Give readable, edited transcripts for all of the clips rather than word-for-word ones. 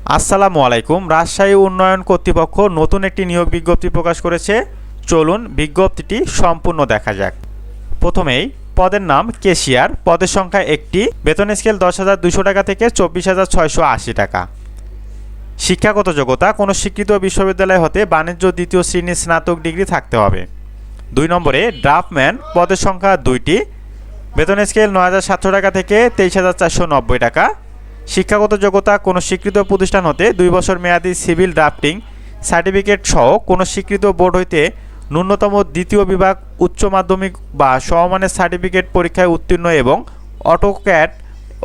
আসসালামু আলাইকুম। রাজশাহী উন্নয়ন কর্তৃপক্ষ নতুন একটি নিয়োগ বিজ্ঞপ্তি প্রকাশ করেছে। চলুন বিজ্ঞপ্তিটি সম্পূর্ণ দেখা যাক। প্রথমেই পদের নাম ক্যাশিয়ার, পদের সংখ্যা একটি, বেতন স্কেল 10,200 টাকা থেকে 24,680 টাকা। শিক্ষাগত যোগ্যতা কোনো স্বীকৃত বিশ্ববিদ্যালয় হতে বাণিজ্য দ্বিতীয় শ্রেণীর স্নাতক ডিগ্রি থাকতে হবে। 2 নম্বরে ড্রাফটম্যান, পদের সংখ্যা 2টি, বেতন স্কেল 9,700 টাকা থেকে 23,490 টাকা। শিক্ষাগত যোগ্যতা কোনো স্বীকৃত প্রতিষ্ঠান হতে 2 বছর মেয়াদী সিভিল ড্রাফটিং সার্টিফিকেট সহ কোনো স্বীকৃত বোর্ড হইতে ন্যূনতম দ্বিতীয় বিভাগ উচ্চ মাধ্যমিক বা সমমানের সার্টিফিকেট পরীক্ষায় উত্তীর্ণ এবং অটোক্যাড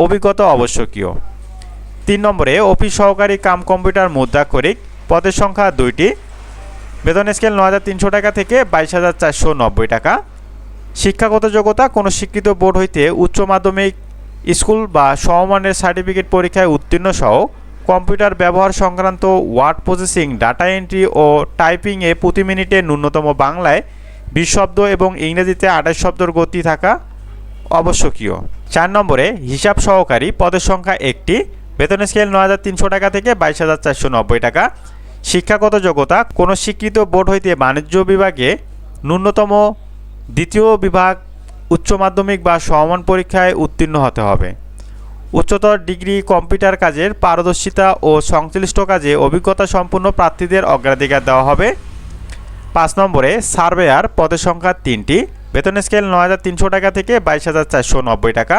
অভিজ্ঞতা আবশ্যকীয়। 3 নম্বরে অফিস সহকারী কাম কম্পিউটার মুদ্রাক্ষরিক, পদের সংখ্যা 2টি, বেতন স্কেল 9,300 টাকা থেকে 22,490 টাকা। শিক্ষাগত যোগ্যতা কোনো স্বীকৃত বোর্ড হইতে উচ্চ মাধ্যমিক স্কুল বা সমমানের সার্টিফিকেট পরীক্ষায় উত্তীর্ণ সহ কম্পিউটার ব্যবহার সংক্রান্ত ওয়ার্ড প্রসেসিং, ডাটা এন্ট্রি ও টাইপিংয়ে প্রতি মিনিটে ন্যূনতম বাংলায় 20 শব্দ এবং ইংরেজিতে 28 শব্দের গতি থাকা আবশ্যকীয়। 4 নম্বরে হিসাব সহকারী, পদের সংখ্যা একটি, বেতন স্কেল 9,300 টাকা থেকে 22,490 টাকা। শিক্ষাগত যোগ্যতা কোনো স্বীকৃত বোর্ড হইতে বাণিজ্য বিভাগে ন্যূনতম দ্বিতীয় বিভাগ উচ্চ মাধ্যমিক বা সমমান পরীক্ষায় উত্তীর্ণ হতে হবে। উচ্চতর ডিগ্রি কম্পিউটার কাজের পারদর্শিতা ও সংশ্লিষ্ট কাজে অভিজ্ঞতা সম্পন্ন প্রার্থীদের অগ্রাধিকার দেওয়া হবে। 5 নম্বরে সার্ভেয়ার, পদের সংখ্যা 3টি, বেতন স্কেল 9,300 টাকা থেকে 22,490 টাকা।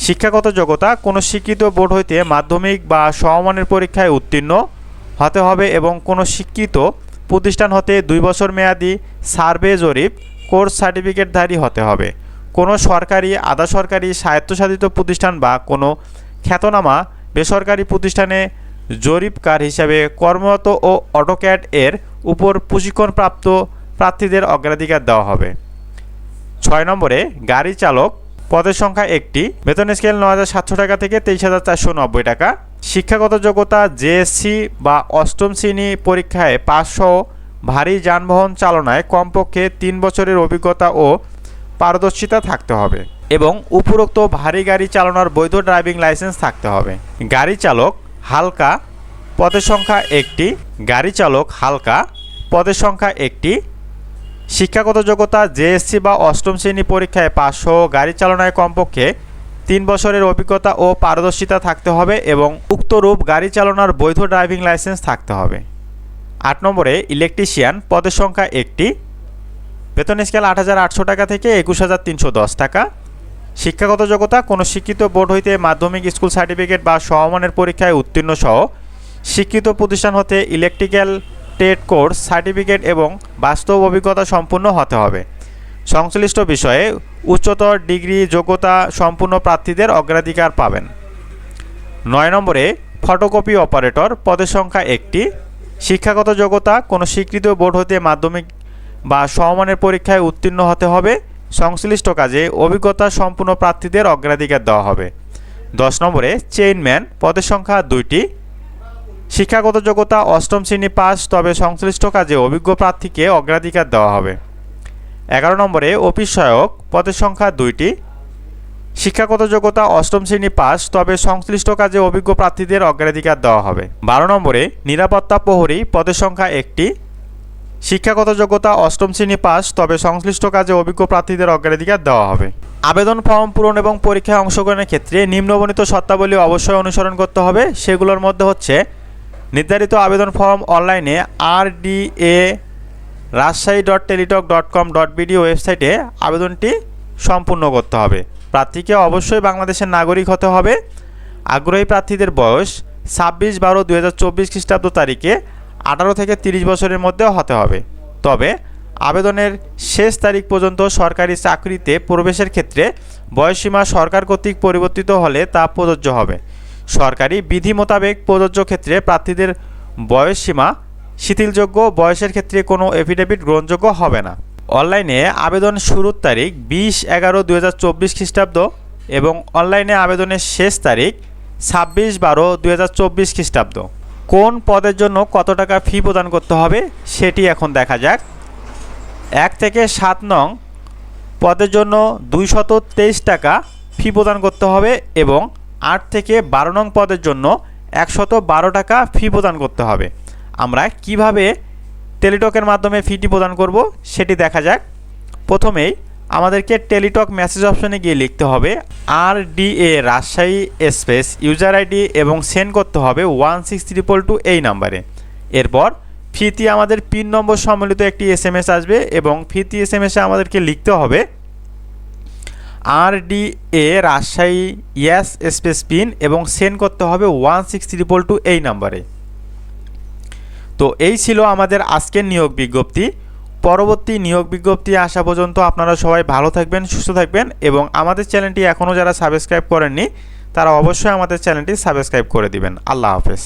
শিক্ষাগত যোগ্যতা কোনো স্বীকৃত বোর্ড হইতে মাধ্যমিক বা সমমানের পরীক্ষায় উত্তীর্ণ হতে হবে এবং কোনো স্বীকৃত প্রতিষ্ঠান হতে 2 বছর মেয়াদী সার্ভে জরিপ কোর্স সার্টিফিকেটধারী হতে হবে। কোনো সরকারি, আধা সরকারি, স্বায়ত্তশাসিত প্রতিষ্ঠান বা কোনো খ্যাতনামা বেসরকারি প্রতিষ্ঠানে জরিপকার হিসাবে কর্মরত ও অটোক্যাড এর উপর প্রশিক্ষণপ্রাপ্ত প্রার্থীদের অগ্রাধিকার দেওয়া হবে। 6 নম্বরে গাড়ি চালক, পদের সংখ্যা একটি, বেতন স্কেল 9,700 টাকা থেকে 23,490 টাকা। শিক্ষাগত যোগ্যতা জেএসসি বা অষ্টম শ্রেণী পরীক্ষায় পাস সহ ভারী যানবাহন চালনায় কমপক্ষে 3 বছরের অভিজ্ঞতা ও পারদর্শিতা থাকতে হবে এবং উপরোক্ত ভারী গাড়ি চালানোর বৈধ ড্রাইভিং লাইসেন্স থাকতে হবে। গাড়ি চালক হালকা, পদের সংখ্যা একটি, গাড়ি চালক হালকা, পদের সংখ্যা একটি। শিক্ষাগত যোগ্যতা জেএসসি বা অষ্টম শ্রেণী পরীক্ষায় পাস সহ গাড়ি চালনায় কমপক্ষে 3 বছরের অভিজ্ঞতা ও পারদর্শিতা থাকতে হবে এবং উক্তরূপ গাড়ি চালানোর বৈধ ড্রাইভিং লাইসেন্স থাকতে হবে। 8 নম্বরে ইলেকট্রিশিয়ান, পদের সংখ্যা একটি, বেতন স্কেল 8,800 টাকা থেকে 21,310 টাকা। শিক্ষাগত যোগ্যতা কোনো স্বীকৃত বোর্ড হইতে মাধ্যমিক স্কুল সার্টিফিকেট বা সমমানের পরীক্ষায় উত্তীর্ণ সহ স্বীকৃত প্রতিষ্ঠান হতে ইলেকট্রিক্যাল ট্রেড কোর্স সার্টিফিকেট এবং বাস্তব অভিজ্ঞতা সম্পন্ন হতে হবে। সংশ্লিষ্ট বিষয়ে উচ্চতর ডিগ্রি যোগ্যতা সম্পূর্ণ প্রার্থীদের অগ্রাধিকার পাবেন। 9 নম্বরে ফটোকপি অপারেটর, পদের সংখ্যা একটি, শিক্ষাগত যোগ্যতা কোনো স্বীকৃত বোর্ড হতে মাধ্যমিক বা সমমানের পরীক্ষায় উত্তীর্ণ হতে হবে। সংশ্লিষ্ট কাজে অভিজ্ঞতা সম্পূর্ণ প্রার্থীদের অগ্রাধিকার দেওয়া হবে। 10 নম্বরে চেইনম্যান, পদের সংখ্যা 2টি, শিক্ষাগত যোগ্যতা অষ্টম শ্রেণী পাস, তবে সংশ্লিষ্ট কাজে অভিজ্ঞ প্রার্থীকে অগ্রাধিকার দেওয়া হবে। 11 নম্বরে অফিস সহায়ক, পদের সংখ্যা 2টি, শিক্ষাগত যোগ্যতা অষ্টম শ্রেণী পাস, তবে সংশ্লিষ্ট কাজে অভিজ্ঞ প্রার্থীদের অগ্রাধিকার দেওয়া হবে। 12 নম্বরে নিরাপত্তা প্রহরী, পদের সংখ্যা একটি, শিক্ষাগত যোগ্যতা অষ্টম শ্রেণী পাস, তবে সংশ্লিষ্ট কাজে অভিজ্ঞ প্রার্থীদের অগ্রাধিকার দেওয়া হবে। আবেদন ফর্ম পূরণ এবং পরীক্ষায় অংশগ্রহণের ক্ষেত্রে নিম্নবর্ণিত শর্তাবলী অবশ্যই অনুসরণ করতে হবে। সেগুলোর মধ্যে হচ্ছে নির্ধারিত আবেদন ফর্ম অনলাইনে rda.rajshahi.teletalk.com.bd ওয়েবসাইটে আবেদনটি সম্পূর্ণ করতে হবে। প্রার্থীকে অবশ্যই বাংলাদেশের নাগরিক হতে হবে। আগ্রহী প্রার্থীদের বয়স 26/12/2024 খ্রিস্টাব্দ তারিখে 18 থেকে 30 বছরের মধ্যে হতে হবে। তবে আবেদনের শেষ তারিখ পর্যন্ত সরকারি চাকরিতে প্রবেশের ক্ষেত্রে বয়সসীমা সরকার কর্তৃক পরিবর্তিত হলে তা প্রযোজ্য হবে। সরকারি বিধি মোতাবেক প্রযোজ্য ক্ষেত্রে প্রার্থীদের বয়সসীমা শিথিলযোগ্য, বয়সের ক্ষেত্রে কোনো এফিডেভিট গ্রহণযোগ্য হবে না। অনলাইনে আবেদন শুরুর তারিখ 20/11/2024 খ্রিস্টাব্দ এবং অনলাইনে আবেদনের শেষ তারিখ 26/12/2024 খ্রিস্টাব্দ। কোন পদের জন্য কত টাকা ফি প্রদান করতে হবে সেটি এখন দেখা যাক। 1 থেকে 7 নং পদের জন্য 223 টাকা ফি প্রদান করতে হবে এবং 8 থেকে 12 নং পদের জন্য 112 টাকা ফি প্রদান করতে হবে। আমরা কিভাবে টেলিটকের মাধ্যমে ফিটি প্রদান করব সেটি দেখা যাক। প্রথমেই আমাদেরকে টেলিটক মেসেজ অপশনে গিয়ে লিখতে হবে RDA Rajshahi space user ID এবং সেন্ড করতে হবে 16322 এই নাম্বারে। এরপর ফিতে আমাদের পিন নম্বর সম্বলিত একটি SMS আসবে এবং ফিতে SMS এ আমাদেরকে লিখতে হবে RDA Rajshahi yes space pin এবং সেন্ড করতে হবে 16322 এই নাম্বারে। তো এই ছিল আমাদের আজকের নিয়োগ বিজ্ঞপ্তি। পরবর্তী নিয়োগ বিজ্ঞপ্তি আসা পর্যন্ত আপনারা সবাই ভালো থাকবেন, সুস্থ থাকবেন এবং আমাদের চ্যানেলটি এখনও যারা সাবস্ক্রাইব করেননি তারা অবশ্যই আমাদের চ্যানেলটি সাবস্ক্রাইব করে দিবেন। আল্লাহ হাফেজ।